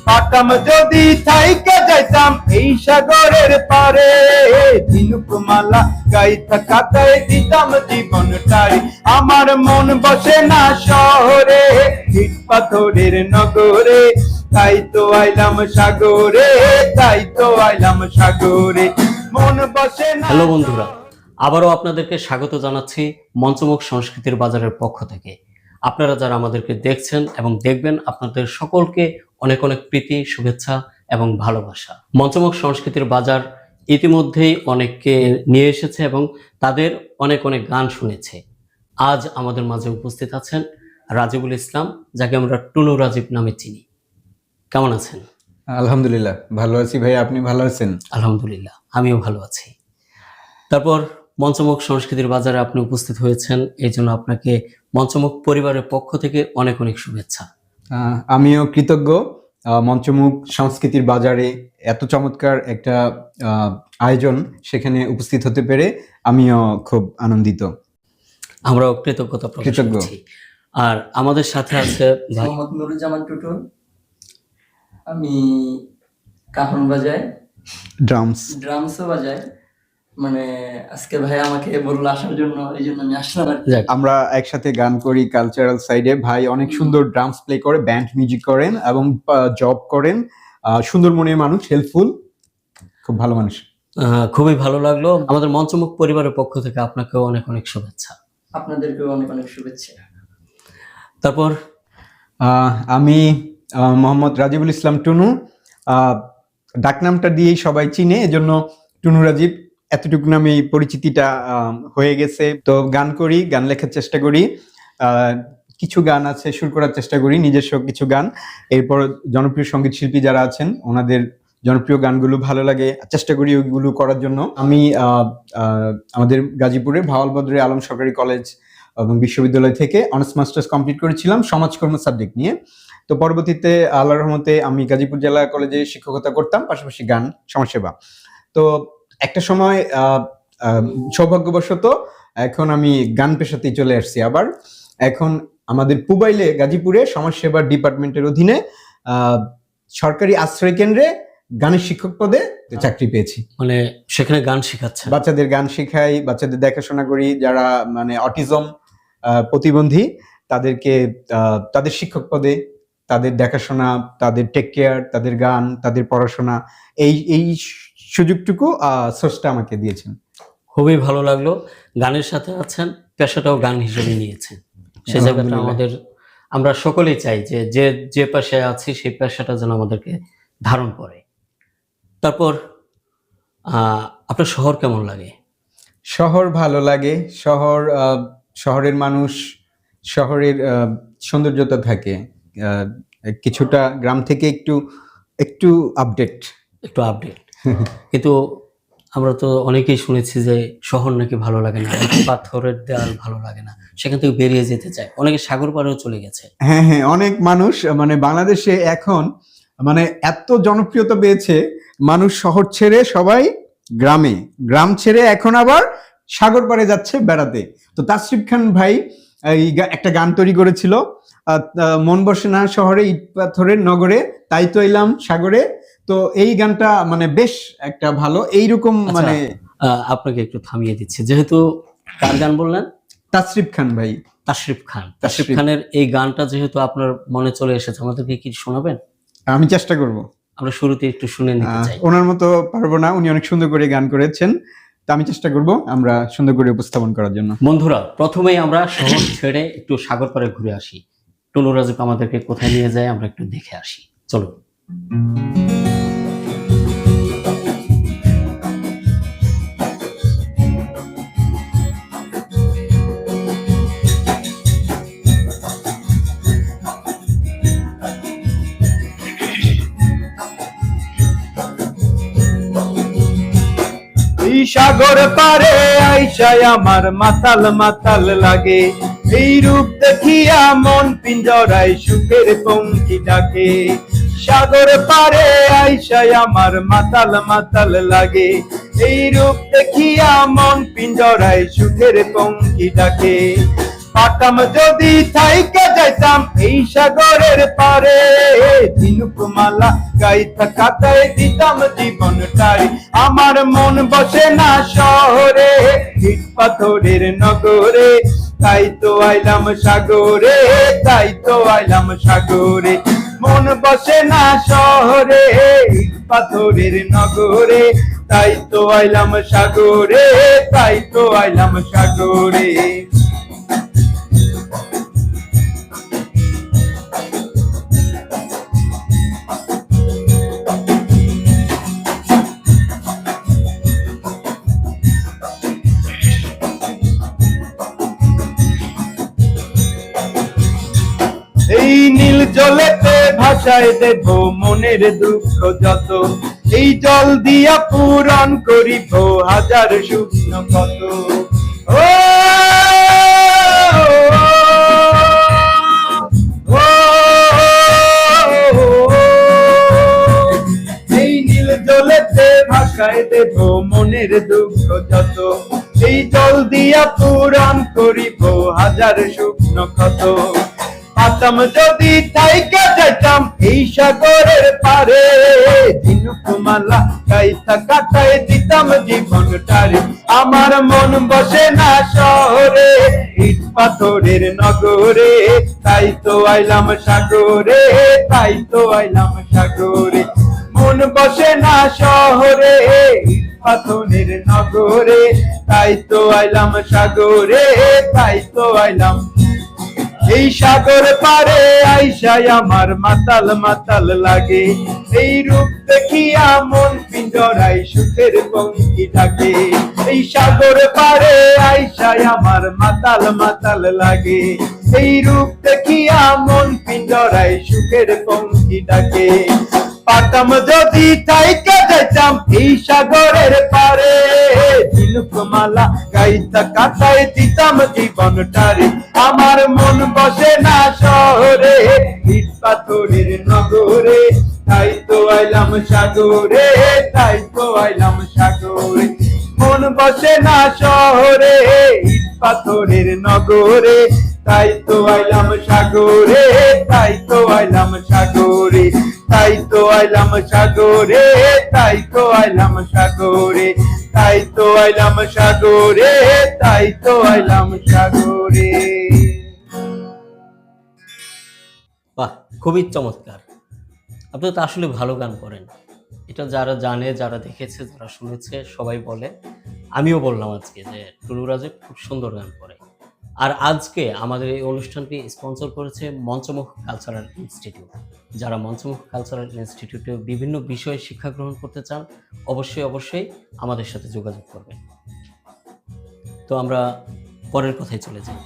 পাতাম যদি থাইকা যাইতাম এই সাগরের পারে, ঝিনুকমালা গাইতা কাতায় দিতাম জীবনটাই। আমার মন বসে না শহরে, ইট পাথরের নগরে, তাই তো আইলাম সাগরে, তাই তো আইলাম সাগরে, মন বসে না। হ্যালো বন্ধুরা, আবারও আপনাদেরকে স্বাগত জানাচ্ছি মঞ্চমুখ সংস্কৃতির বাজারের পক্ষ থেকে। আপনারা যারা আমাদেরকে দেখছেন এবং দেখবেন, আপনাদের সকলকে অনেক অনেক প্রীতি, শুভেচ্ছা এবং ভালোবাসা। মঞ্চমুখ সংস্কৃতির বাজার ইতিমধ্যেই অনেককে নিয়ে এসেছে এবং তাদের অনেক অনেক গান শুনেছে। আজ আমাদের মাঝে উপস্থিত আছেন রাজিবুল ইসলাম, যাকে আমরা টুনু রাজীব নামে চিনি। কেমন আছেন? আলহামদুলিল্লাহ ভালো আছি ভাই, আপনি ভালো আছেন? আলহামদুলিল্লাহ, আমিও ভালো আছি। তারপর মঞ্চমুখ সংস্কৃতির বাজারে আপনি উপস্থিত হয়েছেন, এই জন্য আপনাকে মঞ্চমুখ পরিবারের পক্ষ থেকে অনেক অনেক শুভেচ্ছা। আমিও কৃতজ্ঞ মঞ্চমুখ সংস্কৃতির বাজারে এত চমৎকার একটা আয়োজন, সেখানে উপস্থিত হতে পেরে আমিও খুব আনন্দিত। আমরাও কৃতজ্ঞতা প্রকাশ করছি। আর আমাদের সাথে আছে মোহাম্মদ নুরুজ্জামান টুটুল, আমি কাহন বাজাই, ড্রামসও বাজাই। মানে আজকে ভাই আমাকে বললো আসার জন্য, এই জন্য আমি আসলাম। আমরা একসাথে গান করি কালচারাল সাইডে। ভাই অনেক সুন্দর ড্রামস প্লে করে, ব্যান্ড মিউজিক করেন এবং জব করেন। সুন্দর মনের মানুষ, হেল্পফুল, খুব ভালো মানুষ। খুবই ভালো লাগলো। আমাদের মঞ্চমুখ পরিবারের পক্ষ থেকে আপনাকেও অনেক অনেক শুভেচ্ছা। আপনাদেরকেও অনেক অনেক শুভেচ্ছা। তারপর আমি মোহাম্মদ রাজিবুল ইসলাম টুনু, ডাকনামটা দিয়েই সবাই চিনে, এজন্য টুনু রাজীব এতটুকু নামে পরিচিতিটা হয়ে গেছে। তো গান করি, গান লেখার চেষ্টা করি, কিছু গান আছে সুর করার চেষ্টা করি, নিজস্ব কিছু গান। এরপর জনপ্রিয় সঙ্গীত শিল্পী যারা আছেন ওনাদের জনপ্রিয় গানগুলো ভালো লাগে, চেষ্টা করি ওইগুলো করার জন্য। আমি আমাদের গাজীপুরে ভাওয়ালবদরে আলম সরকারি কলেজ এবং বিশ্ববিদ্যালয় থেকে অনার্স মাস্টার্স কমপ্লিট করেছিলাম সমাজকর্ম সাবজেক্ট নিয়ে। তো পরবর্তীতে আল্লাহর রহমতে আমি গাজীপুর জেলা কলেজে শিক্ষকতা করতাম, পাশাপাশি গান, সমাজসেবা। তো একটা সময় সৌভাগ্যবশত এখন আমি গান পেশাতেই চলে আসছি আবার। এখন আমাদের পুবাইলে গাজীপুরে সমাজসেবা ডিপার্টমেন্টের অধীনে সরকারি আশ্রয় কেন্দ্রে গানের শিক্ষক পদে চাকরি পেয়েছি। মানে সেখানে গান শেখাচ্ছে, বাচ্চাদের গান শেখাই, বাচ্চাদের দেখাশোনা করি, যারা মানে অটিজম প্রতিবন্ধী তাদেরকে তাদের শিক্ষক পদে, তাদের দেখাশোনা, তাদের টেক কেয়ার, তাদের গান, তাদের পড়াশোনা, এই সুযোগটুকু স্রষ্টা আমাকে দিয়েছেন। খুবই ভালো লাগলো। গানের সাথে আছেন, পেশাটাও গান হিসেবে নিয়েছেন। সে জায়গাটা আমরা সকলেই চাই যে যে যে পেশায় আছি সেই পেশাটা যেন আমাদেরকে ধারণ করে। তারপর আপনার শহর কেমন লাগে? শহর ভালো লাগে। শহরের মানুষ, শহরের সৌন্দর্যতা থাকে, কিছুটা গ্রাম থেকে একটু আপডেট। কিন্তু আমরা তো অনেকেই শুনেছি যে শহর নাকি ভালো লাগে না, পাথরের দেয়াল ভালো লাগে না, সেখান থেকে বেরিয়ে যেতে চায়, অনেকে সাগর পাড়েও চলে গেছে। হ্যাঁ, অনেক মানুষ মানে বাংলাদেশে এখন মানে এত জনপ্রিয়তা পেয়েছে, মানুষ শহর ছেড়ে সবাই গ্রাম ছেড়ে এখন আবার সাগর পাড়ে যাচ্ছে বেড়াতে। তো তাসরিফ খান ভাই একটা গান তৈরি করেছিল, মন বসে না শহরে, ইট পাথরের নগরে, তাই তো এলাম সাগরে। তো এই গানটা মানে বেশ একটা ভালো এইরকম। মানে আপনাকে একটু থামিয়ে দিচ্ছি, যেহেতু কার গান বললেন? তাসরিফ খান ভাই। তাসরিফ খানের এই গানটা যেহেতু আপনার মনে চলে এসেছে, আমাদেরকে কি শোনাবেন? আমি চেষ্টা করব। আমরা শুরুতে একটু শুনে নিতে চাই। ওনার মতো পারবো না, উনি অনেক সুন্দর করে গান করেছেন, তো আমি চেষ্টা করব আমরা সুন্দর করে উপস্থাপন করার জন্য। বন্ধুরা, প্রথমেই আমরা শহর ছেড়ে একটু সাগর পাড়ে ঘুরে আসি। টুনু রাজীব আমাদেরকে কোথায় নিয়ে যায় আমরা একটু দেখে আসি, চলো। সাগর পারে আইসায় আমার মাতাল মাতাল লাগে, এই রূপ দেখিয়া মন পিঞ্জরায় সুখের পঙ্খী ডাকে। সাগর পারে আইসায় আমার মাতাল মাতাল লাগে, এই রূপ দেখিয়া মন পিঞ্জরায় সুখের পঙ্খী ডাকে। পাতাম যদি থাইকা যাইতাম এই সাগরের পারে, ঝিনুকমালা গাইতা কাটায় দিতাম জীবনটারে। আমার মন বসে না শহরে, ইট পাথরের নগরে, তাই তো আইলাম সাগরে, তাই তো আইলাম সাগরে। মন বসে না শহরে, ইট পাথরের নগরে, তাই তো আইলাম সাগরে, তাই তো আইলাম সাগরে। এই নীল জলেতে ভাসায় দেব মনের দুঃখ যত, এই জল দিয়া পূরণ করিব হাজার স্বপ্ন কত। ও এই নীল জলেতে ভাসায় দেব মনের দুঃখ যত, এই জল দিয়া পূরণ করিব হাজার স্বপ্ন কত। পাতাম যদি থাইকা যাইতাম এই সাগরের পারে, ঝিনুকমালা গাইতা কাটায় দিতাম জীবনটারে। আমার মন বসে না শহরে, ইট পাথরের নগরে, তাই তো আইলাম সাগরে, তাই তো আইলাম সাগরে। মন বসে না শহরে, ইট পাথরের নগরে, তাই তো আইলাম সাগরে, তাই তো আইলাম। এই সাগর পারে আইসায় আমার মাতাল মাতাল লাগে, এই রূপ দেখিয়া মন পিঞ্জরায় সুখের পঙ্খী ডাকে। এই সাগর পারে আইসায় আমার মাতাল মাতাল লাগে, এই রূপ দেখিয়া মন পিঞ্জরায় সুখের পঙ্খী ডাকে। পাতাম যদি থাইকা যাইতাম এই সাগরের পারে, ঝিনুকমালা গাইতা কাটায় দিতাম জীবনটারে। আমার মন বসে না শহরে, ইট পাথরের নগরে, তাই তো আইলাম সাগরে, তাই তো আইলাম সাগরে। মন বসে না শহরে, ইট পাথরের নগরে, তাই তো আইলাম সাগরে, তাই তো আইলাম সাগরে, তাই তো আইলাম সাগরে, তাই তো আইলাম সাগরে, তাই তো আইলাম সাগরে, তাই তো আইলাম সাগরে। বাহ, খুবই চমৎকার। আপনি তো আসলে ভালো গান করেন, এটা যারা জানে, যারা দেখেছে, যারা শুনেছে সবাই বলে। আমিও বললাম আজকে যে টুনু রাজীব খুব সুন্দর গান করে। আর আজকে আমাদের এই অনুষ্ঠানটি স্পন্সর করেছে মঞ্চমুখ কালচারাল ইনস্টিটিউট। যারা মঞ্চমুখ কালচারাল ইনস্টিটিউটে বিভিন্ন বিষয়ে শিক্ষা গ্রহণ করতে চান, অবশ্যই অবশ্যই আমাদের সাথে যোগাযোগ করবেন। তো আমরা পরের কথায় চলে যাই।